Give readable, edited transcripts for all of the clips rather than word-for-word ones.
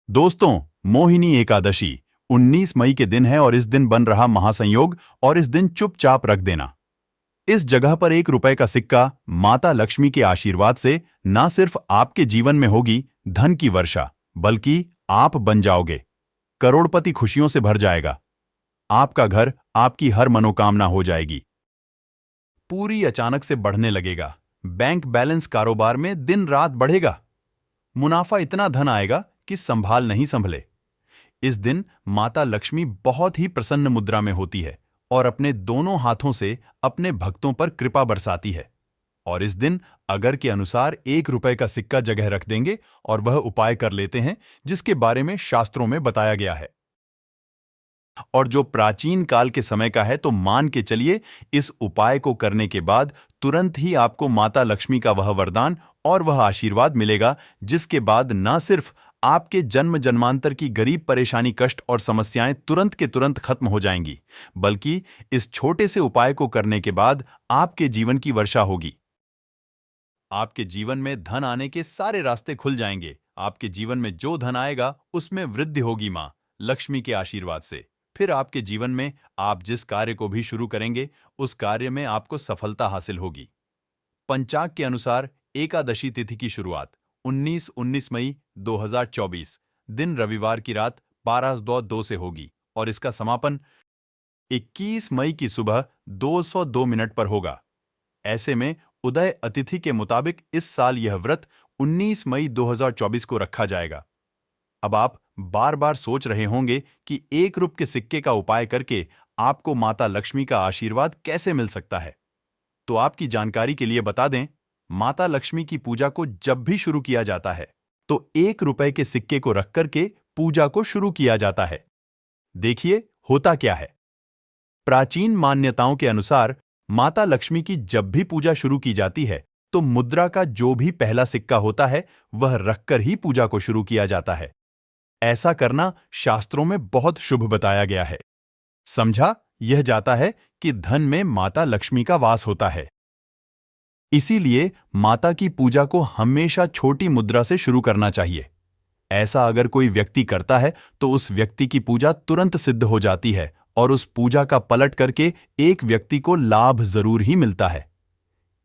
दोस्तों, मोहिनी एकादशी 19 मई के दिन है और इस दिन बन रहा महासंयोग और इस दिन चुपचाप रख देना। इस जगह पर 1 रुपए का सिक्का माता लक्ष्मी के आशीर्वाद से ना सिर्फ आपके जीवन में होगी धन की वर्षा, बल्कि आप बन जाओगे करोड़पति। खुशियों से भर जाएगा आपका घर, आपकी हर मनोकामना हो जाएगी पूरी। अचानक से बढ़ने लगेगा बैंक बैलेंस, कारोबार में दिन रात बढ़ेगा, मुनाफा इतना धन आएगा कि संभाल नहीं संभले। इस दिन माता लक्ष्मी बहुत ही प्रसन्न मुद्रा में होती है और अपने दोनों हाथों से अपने भक्तों पर कृपा बरसाती है। और इस दिन अगर के अनुसार 1 रुपए का सिक्का जगह रख देंगे और वह उपाय कर लेते हैं जिसके बारे में शास्त्रों में बताया गया है और जो प्राचीन काल के समय का है, तो मान के चलिए इस उपाय को करने के बाद तुरंत ही आपको माता लक्ष्मी का वह वरदान और वह आशीर्वाद मिलेगा, जिसके बाद न सिर्फ आपके जन्म जन्मांतर की गरीब परेशानी, कष्ट और समस्याएं तुरंत के तुरंत खत्म हो जाएंगी, बल्कि इस छोटे से उपाय को करने के बाद आपके जीवन की वर्षा होगी। आपके जीवन में धन आने के सारे रास्ते खुल जाएंगे। आपके जीवन में जो धन आएगा उसमें वृद्धि होगी मां लक्ष्मी के आशीर्वाद से। फिर आपके जीवन में आप जिस कार्य को भी शुरू करेंगे उस कार्य में आपको सफलता हासिल होगी। पंचांग के अनुसार एकादशी तिथि की शुरुआत 19 मई 2024 दिन रविवार की रात 12:02 से होगी और इसका समापन 21 मई की सुबह 202 मिनट पर होगा। ऐसे में उदय अतिथि के मुताबिक इस साल यह व्रत 19 मई 2024 को रखा जाएगा। अब आप बार बार सोच रहे होंगे कि 1 रुपए के सिक्के का उपाय करके आपको माता लक्ष्मी का आशीर्वाद कैसे मिल सकता है। तो आपकी जानकारी के लिए बता दें, माता लक्ष्मी की पूजा को जब भी शुरू किया जाता है तो 1 रुपए के सिक्के को रख करके पूजा को शुरू किया जाता है। देखिए होता क्या है। प्राचीन मान्यताओं के अनुसार माता लक्ष्मी की जब भी पूजा शुरू की जाती है तो मुद्रा का जो भी पहला सिक्का होता है वह रखकर ही पूजा को शुरू किया जाता है। ऐसा करना शास्त्रों में बहुत शुभ बताया गया है। समझा यह जाता है कि धन में माता लक्ष्मी का वास होता है। इसीलिए माता की पूजा को हमेशा छोटी मुद्रा से शुरू करना चाहिए। ऐसा अगर कोई व्यक्ति करता है तो उस व्यक्ति की पूजा तुरंत सिद्ध हो जाती है और उस पूजा का पलट करके एक व्यक्ति को लाभ जरूर ही मिलता है।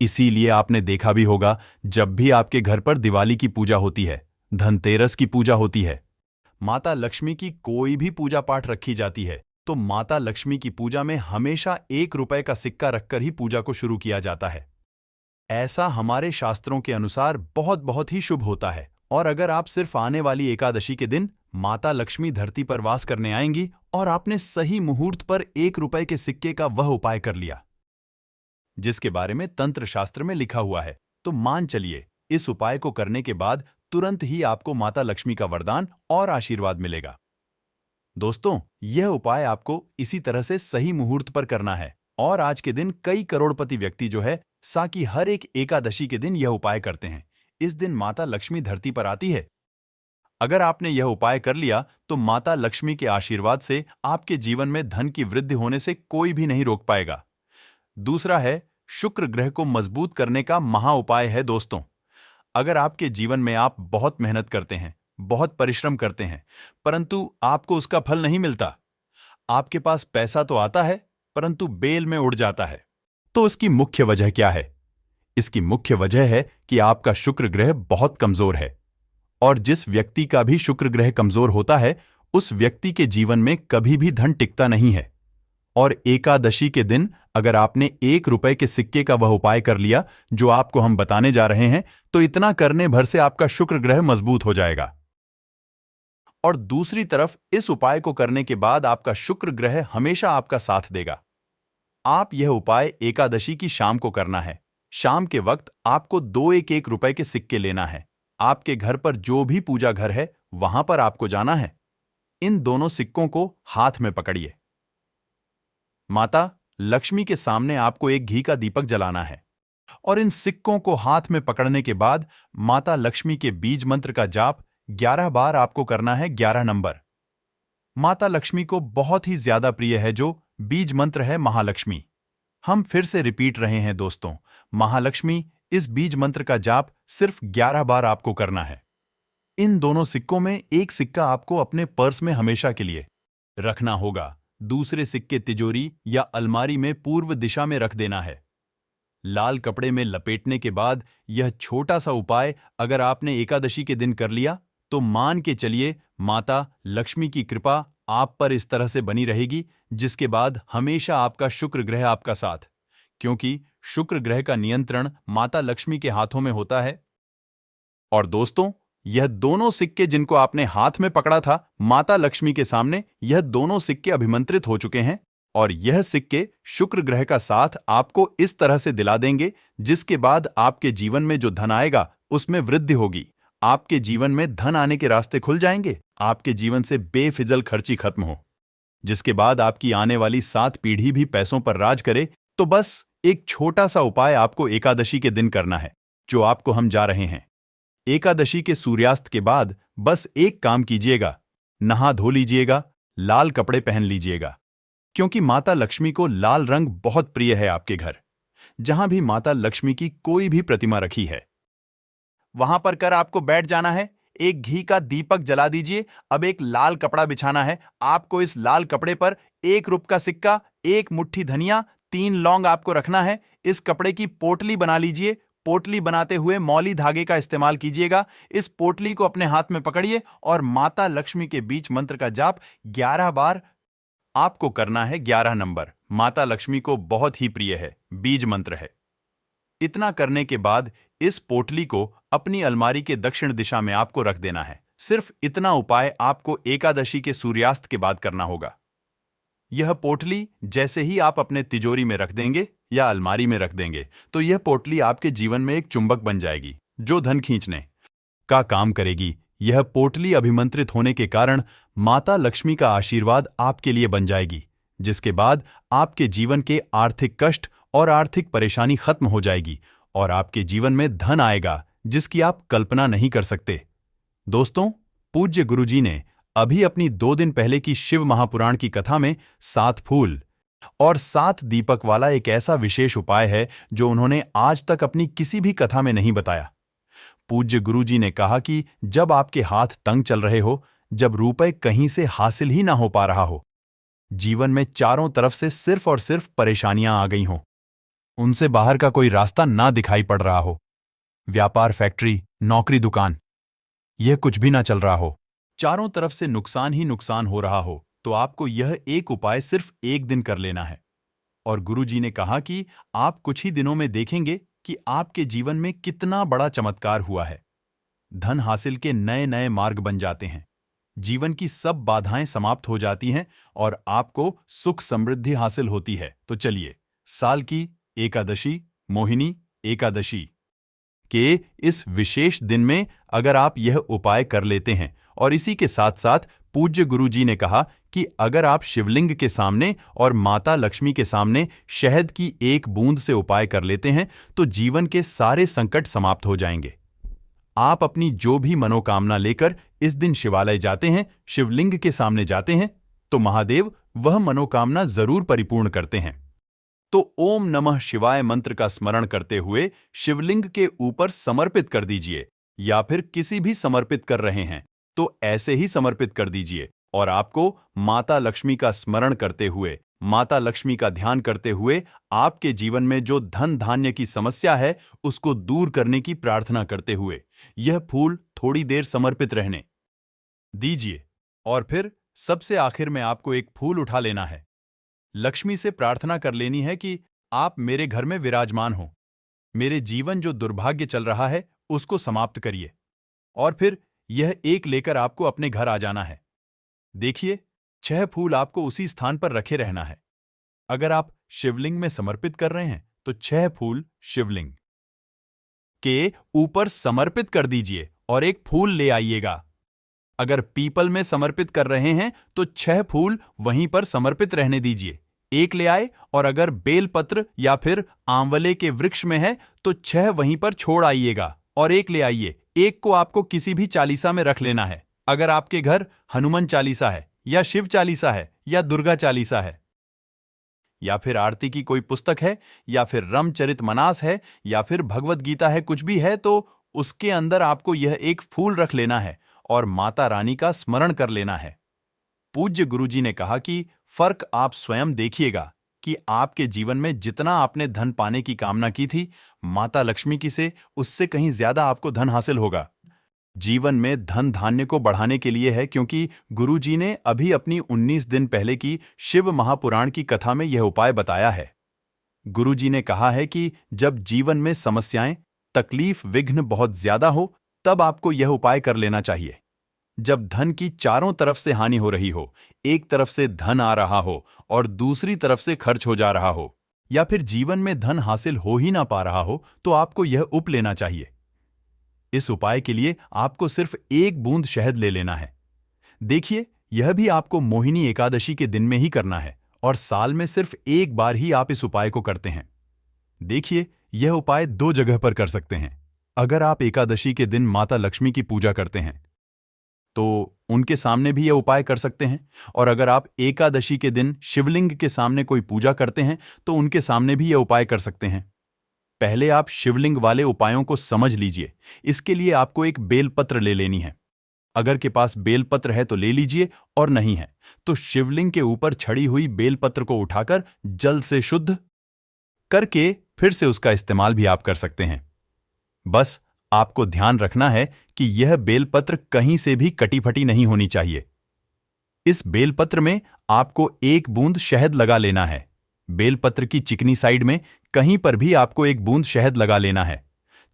इसीलिए आपने देखा भी होगा, जब भी आपके घर पर दिवाली की पूजा होती है, धनतेरस की पूजा होती है, माता लक्ष्मी की कोई भी पूजा पाठ रखी जाती है, तो माता लक्ष्मी की पूजा में हमेशा 1 रुपए का सिक्का रखकर ही पूजा को शुरू किया जाता है। ऐसा हमारे शास्त्रों के अनुसार बहुत बहुत ही शुभ होता है। और अगर आप सिर्फ आने वाली एकादशी के दिन माता लक्ष्मी धरती पर वास करने आएंगी और आपने सही मुहूर्त पर 1 रुपए के सिक्के का वह उपाय कर लिया जिसके बारे में तंत्र शास्त्र में लिखा हुआ है, तो मान चलिए इस उपाय को करने के बाद तुरंत ही आपको माता लक्ष्मी का वरदान और आशीर्वाद मिलेगा। दोस्तों, यह उपाय आपको इसी तरह से सही मुहूर्त पर करना है और आज के दिन कई करोड़पति व्यक्ति जो है साकी हर एक एकादशी के दिन यह उपाय करते हैं। इस दिन माता लक्ष्मी धरती पर आती है। अगर आपने यह उपाय कर लिया तो माता लक्ष्मी के आशीर्वाद से आपके जीवन में धन की वृद्धि होने से कोई भी नहीं रोक पाएगा। दूसरा है, शुक्र ग्रह को मजबूत करने का महा उपाय है। दोस्तों, अगर आपके जीवन में आप बहुत मेहनत करते हैं, बहुत परिश्रम करते हैं, परंतु आपको उसका फल नहीं मिलता, आपके पास पैसा तो आता है परंतु बेल में उड़ जाता है, तो इसकी मुख्य वजह क्या है? इसकी मुख्य वजह है कि आपका शुक्र ग्रह बहुत कमजोर है। और जिस व्यक्ति का भी शुक्र ग्रह कमजोर होता है उस व्यक्ति के जीवन में कभी भी धन टिकता नहीं है। और एकादशी के दिन अगर आपने 1 रुपए के सिक्के का वह उपाय कर लिया जो आपको हम बताने जा रहे हैं, तो इतना करने भर से आपका शुक्र ग्रह मजबूत हो जाएगा। और दूसरी तरफ इस उपाय को करने के बाद आपका शुक्र ग्रह हमेशा आपका साथ देगा। आप यह उपाय एकादशी की शाम को करना है। शाम के वक्त आपको 2 1 रुपए के सिक्के लेना है। आपके घर पर जो भी पूजा घर है वहां पर आपको जाना है। इन दोनों सिक्कों को हाथ में पकड़िए। माता लक्ष्मी के सामने आपको एक घी का दीपक जलाना है और इन सिक्कों को हाथ में पकड़ने के बाद माता लक्ष्मी के बीज मंत्र का जाप 11 बार आपको करना है। 11 नंबर माता लक्ष्मी को बहुत ही ज्यादा प्रिय है जो बीज मंत्र है महालक्ष्मी। हम फिर से रिपीट रहे हैं दोस्तों, महालक्ष्मी, इस बीज मंत्र का जाप सिर्फ 11 बार आपको करना है। इन दोनों सिक्कों में एक सिक्का आपको अपने पर्स में हमेशा के लिए रखना होगा, दूसरे सिक्के तिजोरी या अलमारी में पूर्व दिशा में रख देना है। लाल कपड़े में लपेटने के बाद यह छोटा सा उपाय अगर आपने एकादशी के दिन कर लिया तो मान के चलिए माता लक्ष्मी की कृपा आप पर इस तरह से बनी रहेगी, जिसके बाद हमेशा आपका शुक्र ग्रह आपका साथ, क्योंकि शुक्र ग्रह का नियंत्रण माता लक्ष्मी के हाथों में होता है। और दोस्तों, यह दोनों सिक्के जिनको आपने हाथ में पकड़ा था माता लक्ष्मी के सामने, यह दोनों सिक्के अभिमंत्रित हो चुके हैं और यह सिक्के शुक्र ग्रह का साथ आपको इस तरह से दिला देंगे, जिसके बाद आपके जीवन में जो धन आएगा उसमें वृद्धि होगी। आपके जीवन में धन आने के रास्ते खुल जाएंगे, आपके जीवन से बेफिजल खर्ची खत्म हो, जिसके बाद आपकी आने वाली 7 पीढ़ी भी पैसों पर राज करे। तो बस एक छोटा सा उपाय आपको एकादशी के दिन करना है, जो आपको हम जा रहे हैं। एकादशी के सूर्यास्त के बाद बस एक काम कीजिएगा, नहा धो लीजिएगा, लाल कपड़े पहन लीजिएगा, क्योंकि माता लक्ष्मी को लाल रंग बहुत प्रिय है। आपके घर जहां भी माता लक्ष्मी की कोई भी प्रतिमा रखी है वहां पर कर आपको बैठ जाना है, एक घी का दीपक जला दीजिए। अब एक लाल कपड़ा बिछाना है आपको, इस लाल कपड़े पर 1 रुपये का सिक्का, 1 मुट्ठी धनिया, 3 लौंग आपको रखना है। इस कपड़े की पोटली बना लीजिए, पोटली बनाते हुए मौली धागे का इस्तेमाल कीजिएगा। इस पोटली को अपने हाथ में पकड़िए और माता लक्ष्मी के बीच मंत्र का जाप 11 बार आपको करना है। 11 नंबर माता लक्ष्मी को बहुत ही प्रिय है, बीज मंत्र है। इतना करने के बाद इस पोटली को अपनी अलमारी के दक्षिण दिशा में आपको रख देना है। सिर्फ इतना उपाय आपको एकादशी के सूर्यास्त के बाद करना होगा। यह पोटली जैसे ही आप अपने तिजोरी में रख देंगे या अलमारी में रख देंगे तो यह पोटली आपके जीवन में एक चुंबक बन जाएगी, जो धन खींचने का काम करेगी। यह पोटली अभिमंत्रित होने के कारण माता लक्ष्मी का आशीर्वाद आपके लिए बन जाएगी, जिसके बाद आपके जीवन के आर्थिक कष्ट और आर्थिक परेशानी खत्म हो जाएगी और आपके जीवन में धन आएगा जिसकी आप कल्पना नहीं कर सकते। दोस्तों, पूज्य गुरुजी ने अभी अपनी 2 दिन पहले की शिव महापुराण की कथा में 7 फूल और 7 दीपक वाला एक ऐसा विशेष उपाय है जो उन्होंने आज तक अपनी किसी भी कथा में नहीं बताया। पूज्य गुरुजी ने कहा कि जब आपके हाथ तंग चल रहे हो, जब रुपए कहीं से हासिल ही ना हो पा रहा हो, जीवन में चारों तरफ से सिर्फ और सिर्फ परेशानियां आ गई हों, उनसे बाहर का कोई रास्ता ना दिखाई पड़ रहा हो, व्यापार, फैक्ट्री, नौकरी, दुकान, यह कुछ भी ना चल रहा हो, चारों तरफ से नुकसान ही नुकसान हो रहा हो, तो आपको यह एक उपाय सिर्फ 1 दिन कर लेना है। और गुरुजी ने कहा कि आप कुछ ही दिनों में देखेंगे कि आपके जीवन में कितना बड़ा चमत्कार हुआ है। धन हासिल के नए नए मार्ग बन जाते हैं, जीवन की सब बाधाएं समाप्त हो जाती हैं और आपको सुख समृद्धि हासिल होती है। तो चलिए, साल की एकादशी, मोहिनी एकादशी के इस विशेष दिन में अगर आप यह उपाय कर लेते हैं, और इसी के साथ साथ पूज्य गुरुजी ने कहा कि अगर आप शिवलिंग के सामने और माता लक्ष्मी के सामने शहद की 1 बूंद से उपाय कर लेते हैं तो जीवन के सारे संकट समाप्त हो जाएंगे। आप अपनी जो भी मनोकामना लेकर इस दिन शिवालय जाते हैं, शिवलिंग के सामने जाते हैं, तो महादेव वह मनोकामना जरूर परिपूर्ण करते हैं। तो ओम नमः शिवाय मंत्र का स्मरण करते हुए शिवलिंग के ऊपर समर्पित कर दीजिए, या फिर किसी भी समर्पित कर रहे हैं तो ऐसे ही समर्पित कर दीजिए। और आपको माता लक्ष्मी का स्मरण करते हुए, माता लक्ष्मी का ध्यान करते हुए आपके जीवन में जो धन धान्य की समस्या है उसको दूर करने की प्रार्थना करते हुए यह फूल थोड़ी देर समर्पित रहने दीजिए। और फिर सबसे आखिर में आपको एक फूल उठा लेना है, लक्ष्मी से प्रार्थना कर लेनी है कि आप मेरे घर में विराजमान हो, मेरे जीवन जो दुर्भाग्य चल रहा है उसको समाप्त करिए। और फिर यह एक लेकर आपको अपने घर आ जाना है। देखिए, 6 फूल आपको उसी स्थान पर रखे रहना है। अगर आप शिवलिंग में समर्पित कर रहे हैं तो 6 फूल शिवलिंग के ऊपर समर्पित कर दीजिए और एक फूल ले आइएगा। अगर पीपल में समर्पित कर रहे हैं तो 6 फूल वहीं पर समर्पित रहने दीजिए, एक ले आए। और अगर बेलपत्र या फिर आंवले के वृक्ष में है तो 6 वहीं पर छोड़ आइएगा और एक ले आइए। एक को आपको किसी भी चालीसा में रख लेना है। अगर आपके घर हनुमान चालीसा है या शिव चालीसा है या दुर्गा चालीसा है या फिर आरती की कोई पुस्तक है या फिर रामचरितमानस है या फिर भगवत गीता है, कुछ भी है, तो उसके अंदर आपको यह एक फूल रख लेना है और माता रानी का स्मरण कर लेना है। पूज्य गुरुजी ने कहा कि फर्क आप स्वयं देखिएगा कि आपके जीवन में जितना आपने धन पाने की कामना की थी, माता लक्ष्मी की से उससे कहीं ज्यादा आपको धन हासिल होगा। जीवन में धन धान्य को बढ़ाने के लिए है, क्योंकि गुरुजी ने अभी अपनी 19 दिन पहले की शिव महापुराण की कथा में यह उपाय बताया है। गुरुजी ने कहा है कि जब जीवन में समस्याएं, तकलीफ, विघ्न बहुत ज्यादा हो, तब आपको यह उपाय कर लेना चाहिए। जब धन की चारों तरफ से हानि हो रही हो, एक तरफ से धन आ रहा हो और दूसरी तरफ से खर्च हो जा रहा हो, या फिर जीवन में धन हासिल हो ही ना पा रहा हो, तो आपको यह उप लेना चाहिए। इस उपाय के लिए आपको सिर्फ 1 बूंद शहद ले लेना है। देखिए, यह भी आपको मोहिनी एकादशी के दिन में ही करना है और साल में सिर्फ 1 बार ही आप इस उपाय को करते हैं। देखिए, यह उपाय 2 जगह पर कर सकते हैं। अगर आप एकादशी के दिन माता लक्ष्मी की पूजा करते हैं तो उनके सामने भी यह उपाय कर सकते हैं, और अगर आप एकादशी के दिन शिवलिंग के सामने कोई पूजा करते हैं तो उनके सामने भी यह उपाय कर सकते हैं। पहले आप शिवलिंग वाले उपायों को समझ लीजिए। इसके लिए आपको एक बेलपत्र ले लेनी है। अगर के पास बेलपत्र है तो ले लीजिए, और नहीं है तो शिवलिंग के ऊपर छड़ी हुई बेलपत्र को उठाकर जल से शुद्ध करके फिर से उसका इस्तेमाल भी आप कर सकते हैं। बस आपको ध्यान रखना है कि यह बेलपत्र कहीं से भी कटी फटी नहीं होनी चाहिए। इस बेलपत्र में आपको 1 बूंद शहद लगा लेना है। बेलपत्र की चिकनी साइड में कहीं पर भी आपको 1 बूंद शहद लगा लेना है।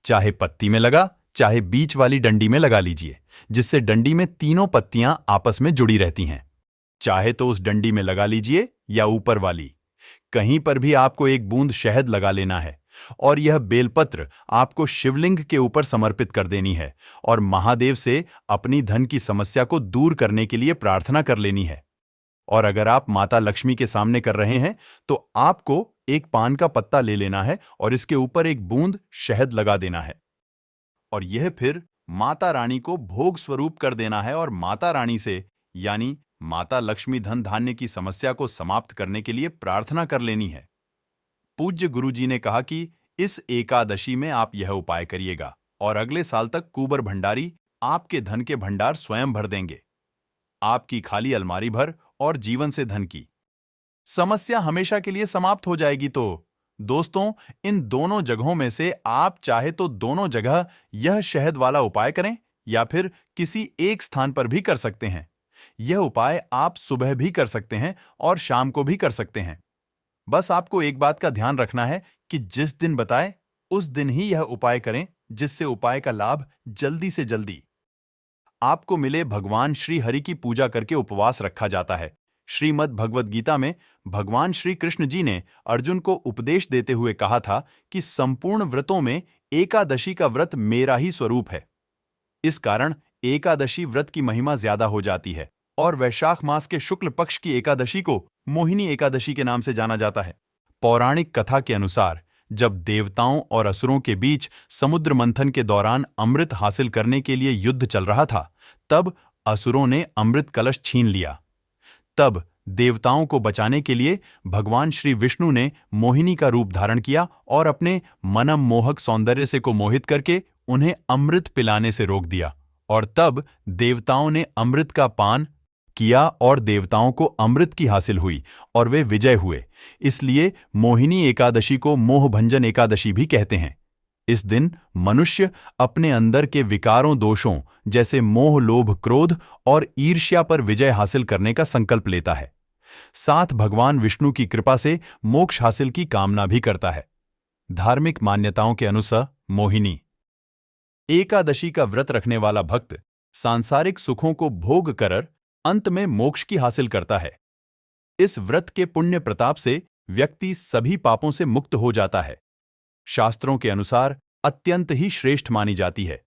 चाहे पत्ती में लगा, चाहे बीच वाली डंडी में लगा लीजिए, जिससे डंडी में तीनों पत्तियां आपस में जुड़ी रहती हैं। चाहे तो उस डंडी में लगा लीजिए या ऊपर वाली, कहीं पर भी आपको 1 बूंद शहद लगा लेना है, और यह बेलपत्र आपको शिवलिंग के ऊपर समर्पित कर देनी है और महादेव से अपनी धन की समस्या को दूर करने के लिए प्रार्थना कर लेनी है। और अगर आप माता लक्ष्मी के सामने कर रहे हैं तो आपको एक पान का पत्ता ले लेना है और इसके ऊपर 1 बूंद शहद लगा देना है, और यह फिर माता रानी को भोग स्वरूप कर देना है और माता रानी से, यानी माता लक्ष्मी धन धान्य की समस्या को समाप्त करने के लिए प्रार्थना कर लेनी है। पूज्य गुरुजी ने कहा कि इस एकादशी में आप यह उपाय करिएगा और अगले साल तक कुंवर भंडारी आपके धन के भंडार स्वयं भर देंगे। आपकी खाली अलमारी भर और जीवन से धन की समस्या हमेशा के लिए समाप्त हो जाएगी। तो दोस्तों, इन दोनों जगहों में से आप चाहे तो दोनों जगह यह शहद वाला उपाय करें, या फिर किसी एक स्थान पर भी कर सकते हैं। यह उपाय आप सुबह भी कर सकते हैं और शाम को भी कर सकते हैं। बस आपको एक बात का ध्यान रखना है कि जिस दिन बताए उस दिन ही यह उपाय करें, जिससे उपाय का लाभ जल्दी से जल्दी आपको मिले। भगवान श्री हरि की पूजा करके उपवास रखा जाता है। श्रीमद् भगवद गीता में भगवान श्री कृष्ण जी ने अर्जुन को उपदेश देते हुए कहा था कि संपूर्ण व्रतों में एकादशी का व्रत मेरा ही स्वरूप है। इस कारण एकादशी व्रत की महिमा ज्यादा हो जाती है और वैशाख मास के शुक्ल पक्ष की एकादशी को मोहिनी एकादशी के नाम से जाना जाता है। पौराणिक कथा के अनुसार जब देवताओं और असुरों के बीच समुद्र मंथन के दौरान अमृत हासिल करने के लिए युद्ध चल रहा था, तब असुरों ने अमृत कलश छीन लिया। तब देवताओं को बचाने के लिए भगवान श्री विष्णु ने मोहिनी का रूप धारण किया और अपने मनम मोहक सौंदर्य से को मोहित करके उन्हें अमृत पिलाने से रोक दिया, और तब देवताओं ने अमृत का पान किया और देवताओं को अमृत की हासिल हुई और वे विजय हुए। इसलिए मोहिनी एकादशी को मोहभंजन एकादशी भी कहते हैं। इस दिन मनुष्य अपने अंदर के विकारों, दोषों जैसे मोह, लोभ, क्रोध और ईर्ष्या पर विजय हासिल करने का संकल्प लेता है। साथ भगवान विष्णु की कृपा से मोक्ष हासिल की कामना भी करता है। धार्मिक मान्यताओं के अनुसार मोहिनी एकादशी का व्रत रखने वाला भक्त सांसारिक सुखों को भोग कर अंत में मोक्ष की हासिल करता है। इस व्रत के पुण्य प्रताप से व्यक्ति सभी पापों से मुक्त हो जाता है। शास्त्रों के अनुसार अत्यंत ही श्रेष्ठ मानी जाती है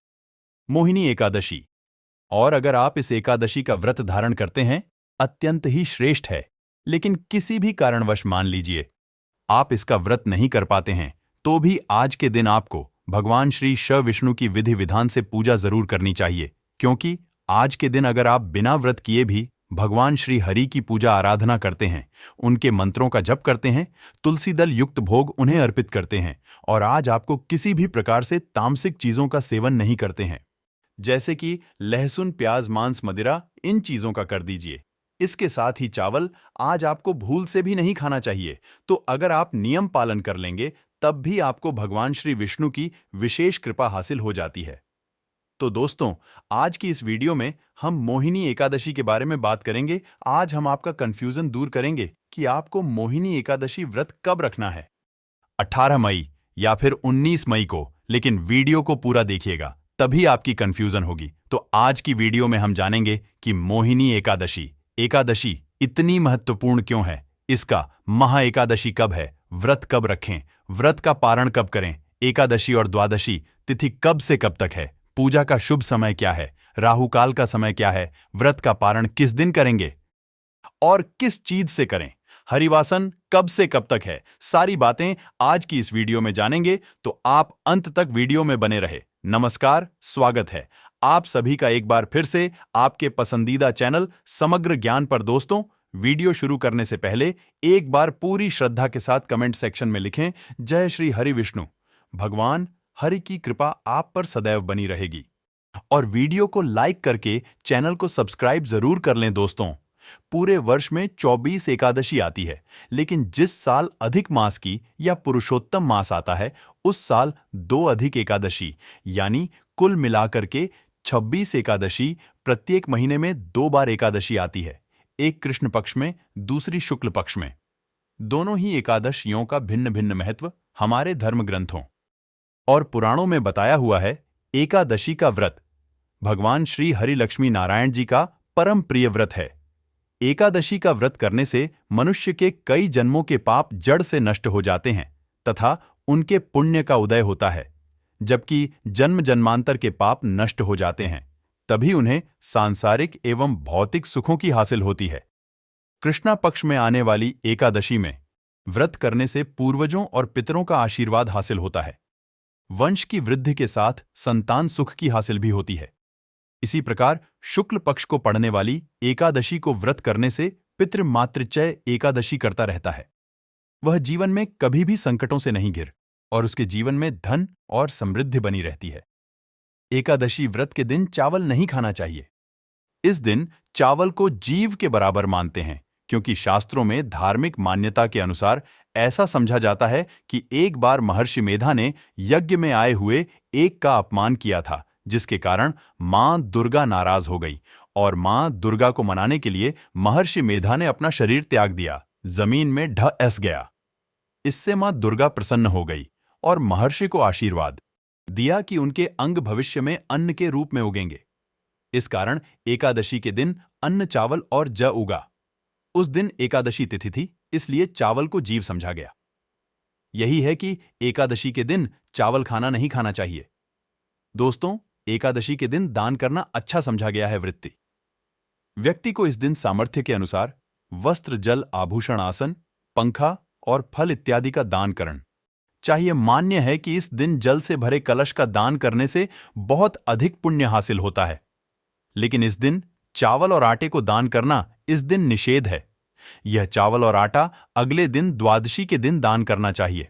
मोहिनी एकादशी, और अगर आप इस एकादशी का व्रत धारण करते हैं, अत्यंत ही श्रेष्ठ है। लेकिन किसी भी कारणवश मान लीजिए आप इसका व्रत नहीं कर पाते हैं, तो भी आज के दिन आपको भगवान श्री शिव विष्णु की विधि विधान से पूजा जरूर करनी चाहिए, क्योंकि आज के दिन अगर आप बिना व्रत किए भी भगवान श्री हरि की पूजा आराधना करते हैं, उनके मंत्रों का जप करते हैं, तुलसी दल युक्त भोग उन्हें अर्पित करते हैं, और आज आपको किसी भी प्रकार से तामसिक चीजों का सेवन नहीं करते हैं, जैसे कि लहसुन, प्याज, मांस, मदिरा, इन चीजों का कर दीजिए। इसके साथ ही चावल आज आपको भूल से भी नहीं खाना चाहिए। तो अगर आप नियम पालन कर लेंगे तब भी आपको भगवान श्री विष्णु की विशेष कृपा हासिल हो जाती है। तो दोस्तों, आज की इस वीडियो में हम मोहिनी एकादशी के बारे में बात करेंगे। आज हम आपका कंफ्यूजन दूर करेंगे कि आपको मोहिनी एकादशी व्रत कब रखना है, 18 मई या फिर 19 मई को। लेकिन वीडियो को पूरा देखिएगा, तभी आपकी कंफ्यूजन होगी। तो आज की वीडियो में हम जानेंगे कि मोहिनी एकादशी इतनी महत्वपूर्ण क्यों है, इसका महा एकादशी कब है, व्रत कब रखें, व्रत का पारण कब करें, एकादशी और द्वादशी तिथि कब से कब तक है, पूजा का शुभ समय क्या है, राहु काल का समय क्या है, व्रत का पारण किस दिन करेंगे और किस चीज से करें, हरिवासन कब से कब तक है, सारी बातें आज की इस वीडियो में जानेंगे। तो आप अंत तक वीडियो में बने रहे। नमस्कार, स्वागत है आप सभी का एक बार फिर से आपके पसंदीदा चैनल समग्र ज्ञान पर। दोस्तों, वीडियो शुरू करने से पहले एक बार पूरी श्रद्धा के साथ कमेंट सेक्शन में लिखें, जय श्री हरि विष्णु। भगवान हरि की कृपा आप पर सदैव बनी रहेगी। और वीडियो को लाइक करके चैनल को सब्सक्राइब जरूर कर लें। दोस्तों, पूरे वर्ष में 24 एकादशी आती है, लेकिन जिस साल अधिक मास की या पुरुषोत्तम मास आता है, उस साल 2 अधिक एकादशी यानी कुल मिलाकर के 26 एकादशी प्रत्येक महीने में 2 बार एकादशी आती है, एक कृष्ण पक्ष में, दूसरी शुक्ल पक्ष में। दोनों ही एकादशियों का भिन्न भिन्न महत्व हमारे धर्म ग्रंथों और पुराणों में बताया हुआ है। एकादशी का व्रत भगवान श्री हरि लक्ष्मी नारायण जी का परम प्रिय व्रत है। एकादशी का व्रत करने से मनुष्य के कई जन्मों के पाप जड़ से नष्ट हो जाते हैं तथा उनके पुण्य का उदय होता है, जबकि जन्म जन्मांतर के पाप नष्ट हो जाते हैं। तभी उन्हें सांसारिक एवं भौतिक सुखों की हासिल होती है। कृष्णा पक्ष में आने वाली एकादशी में व्रत करने से पूर्वजों और पितरों का आशीर्वाद हासिल होता है। वंश की वृद्धि के साथ संतान सुख की हासिल भी होती है। इसी प्रकार शुक्ल पक्ष को पड़ने वाली एकादशी को व्रत करने से पितृ मातृचय एकादशी करता रहता है। वह जीवन में कभी भी संकटों से नहीं घिर और उसके जीवन में धन और समृद्धि बनी रहती है। एकादशी व्रत के दिन चावल नहीं खाना चाहिए। इस दिन चावल को जीव के बराबर मानते हैं, क्योंकि शास्त्रों में धार्मिक मान्यता के अनुसार ऐसा समझा जाता है कि एक बार महर्षि मेधा ने यज्ञ में आए हुए एक का अपमान किया था, जिसके कारण मां दुर्गा नाराज हो गई और मां दुर्गा को मनाने के लिए महर्षि मेधा ने अपना शरीर त्याग दिया, जमीन में ढस गया। इससे मां दुर्गा प्रसन्न हो गई और महर्षि को आशीर्वाद दिया कि उनके अंग भविष्य में अन्न के रूप में उगेंगे। इस कारण एकादशी के दिन अन्न, चावल और जौ उगा। उस दिन एकादशी तिथि थी, इसलिए चावल को जीव समझा गया। यही है कि एकादशी के दिन चावल खाना नहीं खाना चाहिए। दोस्तों, एकादशी के दिन दान करना अच्छा समझा गया है वृत्ति। व्यक्ति को इस दिन सामर्थ्य के अनुसार वस्त्र, जल, आभूषण, आसन, पंखा और फल इत्यादि का दान करना चाहिए। मान्य है कि इस दिन जल से भरे कलश का दान करने से बहुत अधिक पुण्य हासिल होता है, लेकिन इस दिन चावल और आटे को दान करना इस दिन निषेध है। यह चावल और आटा अगले दिन द्वादशी के दिन दान करना चाहिए।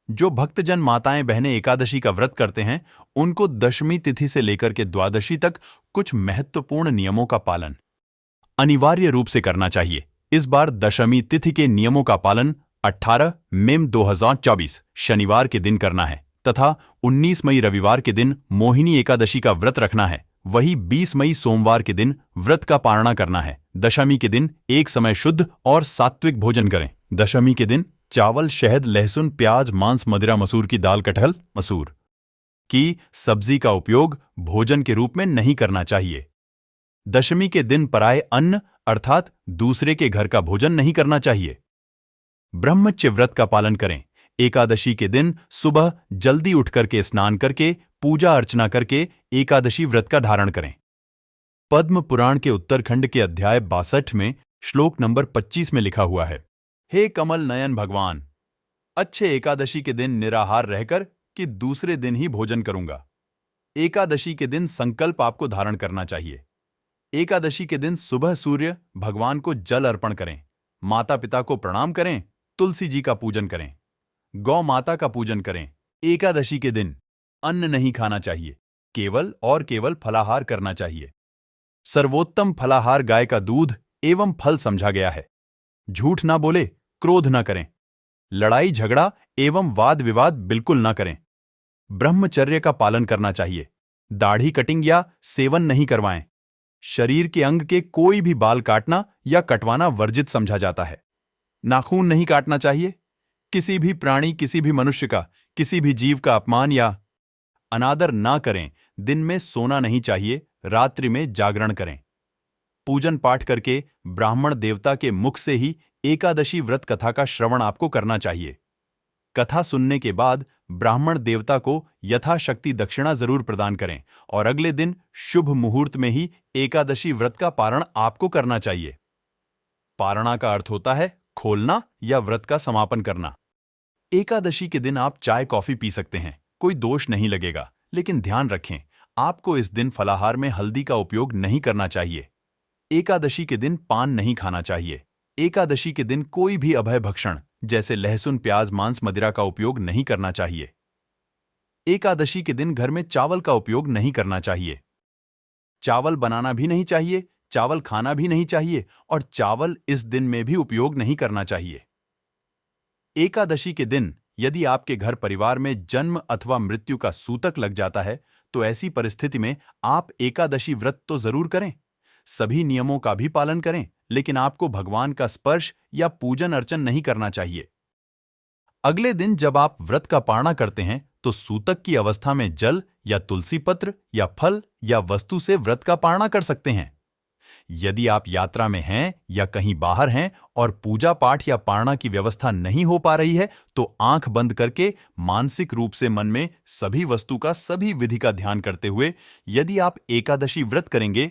जो भक्तजन माताएं बहनें एकादशी का व्रत करते हैं, उनको दशमी तिथि से लेकर के द्वादशी तक कुछ महत्वपूर्ण नियमों का पालन अनिवार्य रूप से करना चाहिए। इस बार दशमी तिथि के नियमों का पालन 18 मई 2024 शनिवार के दिन करना है तथा 19 मई रविवार के दिन मोहिनी एकादशी का व्रत रखना है। वही 20 मई सोमवार के दिन व्रत का पारणा करना है। दशमी के दिन एक समय शुद्ध और सात्विक भोजन करें। दशमी के दिन चावल, शहद, लहसुन, प्याज, मांस, मदिरा, मसूर की दाल, कटहल, मसूर की सब्जी का उपयोग भोजन के रूप में नहीं करना चाहिए। दशमी के दिन पराये अन्न अर्थात दूसरे के घर का भोजन नहीं करना चाहिए। ब्रह्मचर्य व्रत का पालन करें। एकादशी के दिन सुबह जल्दी उठकर के स्नान करके पूजा अर्चना करके एकादशी व्रत का धारण करें। पद्म पुराण के उत्तरखंड के अध्याय 62 में श्लोक नंबर 25 में लिखा हुआ है, हे कमल नयन भगवान, अच्छे एकादशी के दिन निराहार रहकर कि दूसरे दिन ही भोजन करूंगा। एकादशी के दिन संकल्प आपको धारण करना चाहिए। एकादशी के दिन सुबह सूर्य भगवान को जल अर्पण करें, माता पिता को प्रणाम करें, तुलसी जी का पूजन करें, गौ माता का पूजन करें। एकादशी के दिन अन्न नहीं खाना चाहिए, केवल और केवल फलाहार करना चाहिए। सर्वोत्तम फलाहार गाय का दूध एवं फल समझा गया है। झूठ ना बोले, क्रोध ना करें, लड़ाई झगड़ा एवं वाद विवाद बिल्कुल ना करें। ब्रह्मचर्य का पालन करना चाहिए। दाढ़ी कटिंग या सेवन नहीं करवाएं। शरीर के अंग के कोई भी बाल काटना या कटवाना वर्जित समझा जाता है। नाखून नहीं काटना चाहिए। किसी भी प्राणी, किसी भी मनुष्य का, किसी भी जीव का अपमान या अनादर ना करें। दिन में सोना नहीं चाहिए, रात्रि में जागरण करें। पूजन पाठ करके ब्राह्मण देवता के मुख से ही एकादशी व्रत कथा का श्रवण आपको करना चाहिए। कथा सुनने के बाद ब्राह्मण देवता को यथाशक्ति दक्षिणा जरूर प्रदान करें और अगले दिन शुभ मुहूर्त में ही एकादशी व्रत का पारण आपको करना चाहिए। पारणा का अर्थ होता है खोलना या व्रत का समापन करना। एकादशी के दिन आप चाय कॉफी पी सकते हैं, कोई दोष नहीं लगेगा, लेकिन ध्यान रखें, आपको इस दिन फलाहार में हल्दी का उपयोग नहीं करना चाहिए। एकादशी के दिन पान नहीं खाना चाहिए। एकादशी के दिन कोई भी अभय भक्षण जैसे लहसुन, प्याज, मांस, मदिरा का उपयोग नहीं करना चाहिए। एकादशी के दिन घर में चावल का उपयोग नहीं करना चाहिए। चावल बनाना भी नहीं चाहिए, चावल खाना भी नहीं चाहिए और चावल इस दिन में भी उपयोग नहीं करना चाहिए। एकादशी के दिन यदि आपके घर परिवार में जन्म अथवा मृत्यु का सूतक लग जाता है तो ऐसी परिस्थिति में आप एकादशी व्रत तो जरूर करें। सभी नियमों का भी पालन करें, लेकिन आपको भगवान का स्पर्श या पूजन अर्चन नहीं करना चाहिए। अगले दिन जब आप व्रत का पारणा करते हैं तो सूतक की अवस्था में जल या तुलसी पत्र या फल या वस्तु से व्रत का पारणा कर सकते हैं। यदि आप यात्रा में हैं या कहीं बाहर हैं और पूजा पाठ या पारणा की व्यवस्था नहीं हो पा रही है तो आंख बंद करके मानसिक रूप से मन में सभी वस्तु का, सभी विधि का ध्यान करते हुए यदि आप एकादशी व्रत करेंगे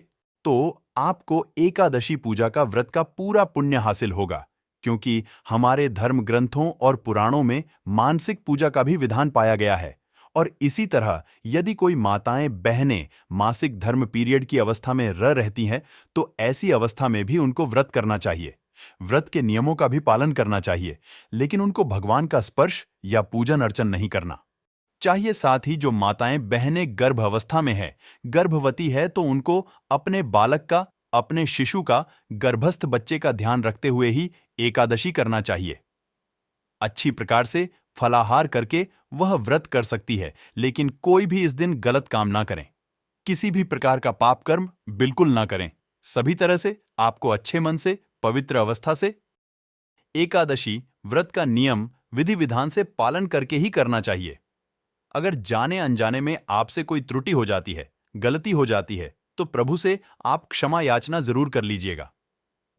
तो आपको एकादशी पूजा का व्रत का पूरा पुण्य हासिल होगा, क्योंकि हमारे धर्म ग्रंथों और पुराणों में मानसिक पूजा का भी विधान पाया गया है। और इसी तरह यदि कोई माताएं, बहनें मासिक धर्म पीरियड की अवस्था में रहती हैं तो ऐसी अवस्था में भी उनको व्रत करना चाहिए। व्रत के नियमों का भी पालन करना चाहिए, लेकिन उनको भगवान का स्पर्श या पूजन अर्चन नहीं करना चाहिए। साथ ही जो माताएं, बहनें गर्भ अवस्था में है, गर्भवती है, तो उनको अपने बालक का, अपने शिशु का, गर्भस्थ बच्चे का ध्यान रखते हुए ही एकादशी करना चाहिए। अच्छी प्रकार से फलाहार करके वह व्रत कर सकती है, लेकिन कोई भी इस दिन गलत काम ना करें। किसी भी प्रकार का पाप कर्म बिल्कुल ना करें। सभी तरह से आपको अच्छे मन से, पवित्र अवस्था से एकादशी व्रत का नियम विधि विधान से पालन करके ही करना चाहिए। अगर जाने अनजाने में आपसे कोई त्रुटि हो जाती है, गलती हो जाती है, तो प्रभु से आप क्षमा याचना जरूर कर लीजिएगा।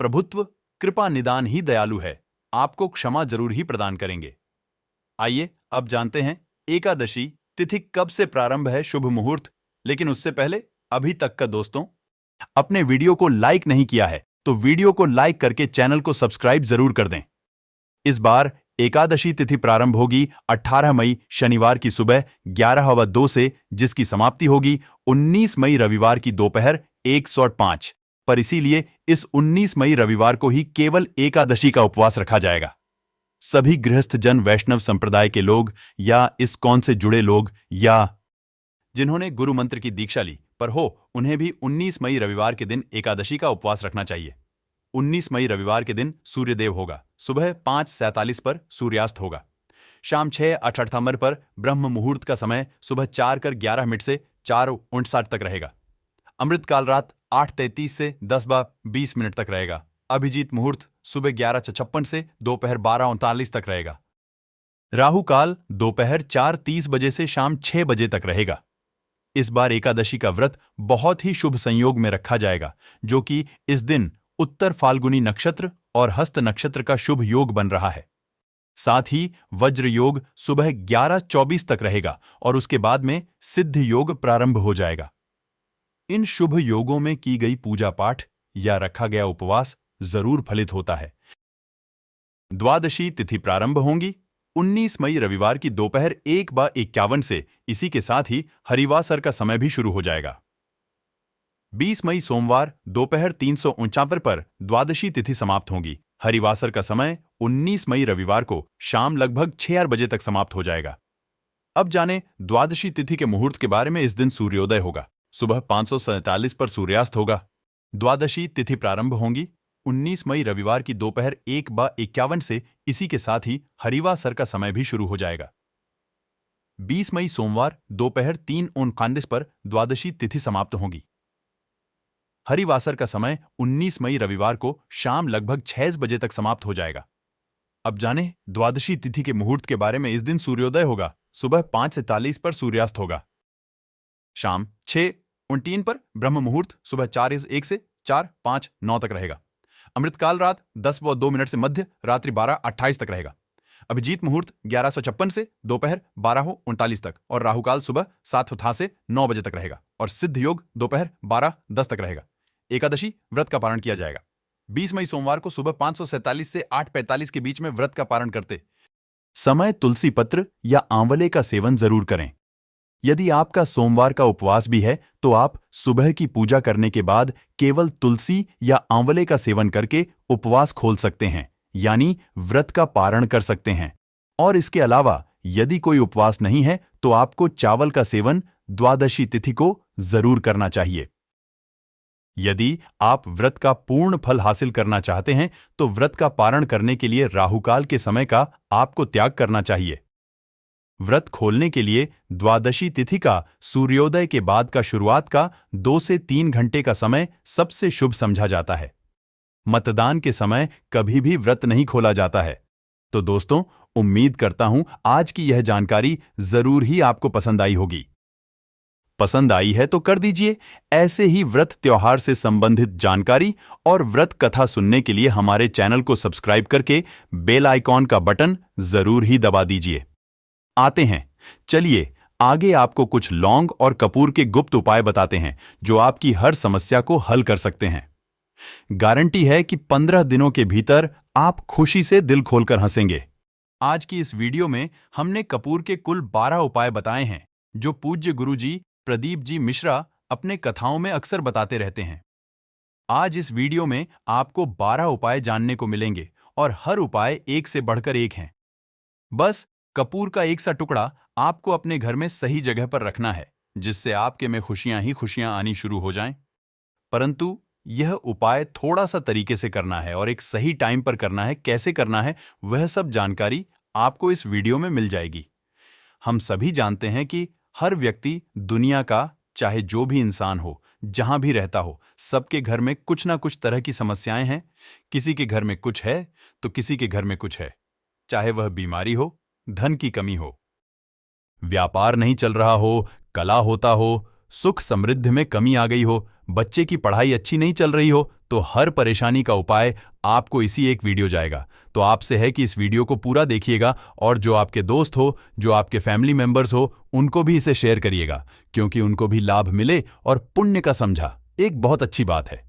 प्रभुत्व, कृपा निदान ही दयालु है, आपको क्षमा जरूर ही प्रदान करेंगे। आइए अब जानते हैं एकादशी तिथि कब से प्रारंभ है, शुभ मुहूर्त। लेकिन उससे पहले अभी तक का दोस्तों अपने वीडियो को लाइक नहीं किया है तो वीडियो को लाइक करके चैनल को सब्सक्राइब जरूर कर दें। इस बार एकादशी तिथि प्रारंभ होगी 18 मई शनिवार की सुबह 11:02 से, जिसकी समाप्ति होगी 19 मई रविवार की दोपहर 1:05 पर। इसीलिए इस 19 मई रविवार को ही केवल एकादशी का उपवास रखा जाएगा। सभी गृहस्थ जन, वैष्णव संप्रदाय के लोग या इस्कॉन से जुड़े लोग या जिन्होंने गुरु मंत्र की दीक्षा ली पर हो, उन्हें भी 19 मई रविवार के दिन एकादशी का उपवास रखना चाहिए। 19 मई रविवार के दिन सूर्यदेव होगा, सुबह 5:47 पर सूर्यास्त होगा। शाम 6:58 पर ब्रह्म मुहूर्त का समय सुबह 4:11 से 4:59 तक रहेगा। अमृतकाल रात 8:33 से 10:20 तक रहेगा। अभिजीत मुहूर्त सुबह 11:56 से दोपहर 12:39 तक रहेगा। राहु काल दोपहर 4:30 बजे से शाम 6 बजे तक रहेगा। इस बार एकादशी का व्रत बहुत ही शुभ संयोग में रखा जाएगा, जो कि इस दिन उत्तर फाल्गुनी नक्षत्र और हस्त नक्षत्र का शुभ योग बन रहा है। साथ ही वज्र योग सुबह 11:24 तक रहेगा और उसके बाद में सिद्ध योग प्रारंभ हो जाएगा। इन शुभ योगों में की गई पूजा पाठ या रखा गया उपवास जरूर फलित होता है। द्वादशी तिथि प्रारंभ होंगी 19 मई रविवार की दोपहर 1:51 से। इसी के साथ ही हरिवासर का समय भी शुरू हो जाएगा। 20 मई सोमवार दोपहर 3:49 पर द्वादशी तिथि समाप्त होगी। हरिवासर का समय 19 मई रविवार को शाम लगभग 6 बजे तक समाप्त हो जाएगा। अब जाने द्वादशी तिथि के मुहूर्त के बारे में। इस दिन सूर्योदय होगा, सुबह 5:47 पर सूर्यास्त होगा। द्वादशी तिथि प्रारंभ होंगी 19 मई रविवार की दोपहर 1:51 से। इसी के साथ ही हरिवासर का समय भी शुरू हो जाएगा। 20 मई सोमवार दोपहर 3:49 पर द्वादशी तिथि समाप्त होगी। हरिवासर का समय 19 मई रविवार को शाम लगभग 6 बजे तक समाप्त हो जाएगा। अब जाने द्वादशी तिथि के मुहूर्त के बारे में। इस दिन सूर्योदय होगा, सुबह 5:43 पर सूर्यास्त होगा। शाम 6:29 पर ब्रह्म मुहूर्त सुबह 4:01 से 4:59 तक रहेगा। अमृतकाल रात 10:02 से मध्य रात्रि 12:28 तक रहेगा। अभिजीत मुहूर्त 11:56 से दोपहर 12:39 तक और राहुकाल सुबह 7:08 से 9 बजे तक रहेगा और सिद्ध योग दोपहर 12:10 तक रहेगा। एकादशी व्रत का पारण किया जाएगा। 20 मई सोमवार को सुबह 5:47 से 8:45 के बीच में व्रत का पारण करते समय तुलसी पत्र या आंवले का सेवन जरूर करें। यदि आपका सोमवार का उपवास भी है तो आप सुबह की पूजा करने के बाद केवल तुलसी या आंवले का सेवन करके उपवास खोल सकते हैं, यानी व्रत का पारण कर सकते हैं। और इसके अलावा यदि कोई उपवास नहीं है तो आपको चावल का सेवन द्वादशी तिथि को जरूर करना चाहिए। यदि आप व्रत का पूर्ण फल हासिल करना चाहते हैं तो व्रत का पारण करने के लिए राहुकाल के समय का आपको त्याग करना चाहिए। व्रत खोलने के लिए द्वादशी तिथि का सूर्योदय के बाद का शुरुआत का 2 से 3 घंटे का समय सबसे शुभ समझा जाता है। मतदान के समय कभी भी व्रत नहीं खोला जाता है। तो दोस्तों, उम्मीद करता हूं आज की यह जानकारी जरूर ही आपको पसंद आई होगी। पसंद आई है तो कर दीजिए। ऐसे ही व्रत त्योहार से संबंधित जानकारी और व्रत कथा सुनने के लिए हमारे चैनल को सब्सक्राइब करके बेल आइकॉन का बटन जरूर ही दबा दीजिए। आते हैं, चलिए आगे आपको कुछ लौंग और कपूर के गुप्त उपाय बताते हैं जो आपकी हर समस्या को हल कर सकते हैं। गारंटी है कि 15 दिनों के भीतर आप खुशी से दिल खोलकर हंसेंगे। आज की इस वीडियो में हमने कपूर के कुल 12 उपाय बताए हैं जो पूज्य गुरुजी प्रदीप जी मिश्रा अपने कथाओं में अक्सर बताते रहते हैं। आज इस वीडियो में आपको 12 उपाय जानने को मिलेंगे और हर उपाय एक से बढ़कर एक हैं। बस कपूर का एक सा टुकड़ा आपको अपने घर में सही जगह पर रखना है, जिससे आपके में खुशियां ही खुशियां आनी शुरू हो जाएं। परंतु यह उपाय थोड़ा सा तरीके से करना है और एक सही टाइम पर करना है। कैसे करना है वह सब जानकारी आपको इस वीडियो में मिल जाएगी। हम सभी जानते हैं कि हर व्यक्ति दुनिया का, चाहे जो भी इंसान हो, जहां भी रहता हो, सबके घर में कुछ ना कुछ तरह की समस्याएं हैं। किसी के घर में कुछ है तो किसी के घर में कुछ है, चाहे वह बीमारी हो, धन की कमी हो, व्यापार नहीं चल रहा हो, कला होता हो, सुख समृद्धि में कमी आ गई हो, बच्चे की पढ़ाई अच्छी नहीं चल रही हो, तो हर परेशानी का उपाय आपको इसी एक वीडियो जाएगा। तो आपसे है कि इस वीडियो को पूरा देखिएगा और जो आपके दोस्त हो, जो आपके फैमिली मेंबर्स हो, उनको भी इसे शेयर करिएगा, क्योंकि उनको भी लाभ मिले और पुण्य का समझा एक बहुत अच्छी बात है।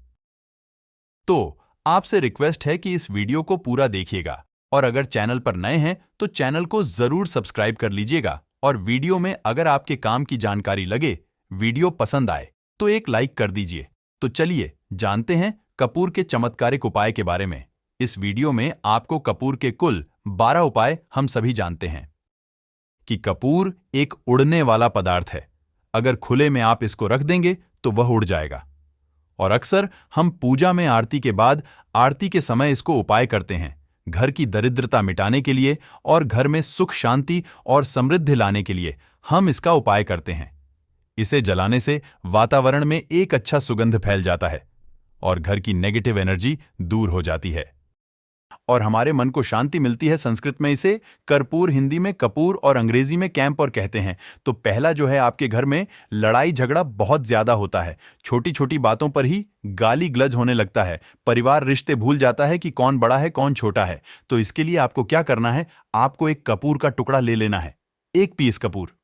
तो आपसे रिक्वेस्ट है कि इस वीडियो को पूरा देखिएगा और अगर चैनल पर नए हैं तो चैनल को जरूर सब्सक्राइब कर लीजिएगा और वीडियो में अगर आपके काम की जानकारी लगे, वीडियो पसंद आए तो एक लाइक कर दीजिए। तो चलिए जानते हैं कपूर के चमत्कारिक उपाय के बारे में। इस वीडियो में आपको कपूर के कुल 12 उपाय हम सभी जानते हैं कि कपूर एक उड़ने वाला पदार्थ है। अगर खुले में आप इसको रख देंगे तो वह उड़ जाएगा। और अक्सर हम पूजा में आरती के बाद आरती के समय इसको उपाय करते हैं, घर की दरिद्रता मिटाने के लिए और घर में सुख शांति और समृद्धि लाने के लिए हम इसका उपाय करते हैं। इसे जलाने से वातावरण में एक अच्छा सुगंध फैल जाता है और घर की नेगेटिव एनर्जी दूर हो जाती है और हमारे मन को शांति मिलती है। संस्कृत में इसे कर्पूर, हिंदी में कपूर और अंग्रेजी में कैंपर कहते हैं। तो पहला जो है, आपके घर में लड़ाई झगड़ा बहुत ज्यादा होता है, छोटी छोटी बातों पर ही गाली गलौज होने लगता है, परिवार रिश्ते भूल जाता है कि कौन बड़ा है कौन छोटा है। तो इसके लिए आपको क्या करना है, आपको एक कपूर का टुकड़ा ले लेना है, 1 पीस कपूर।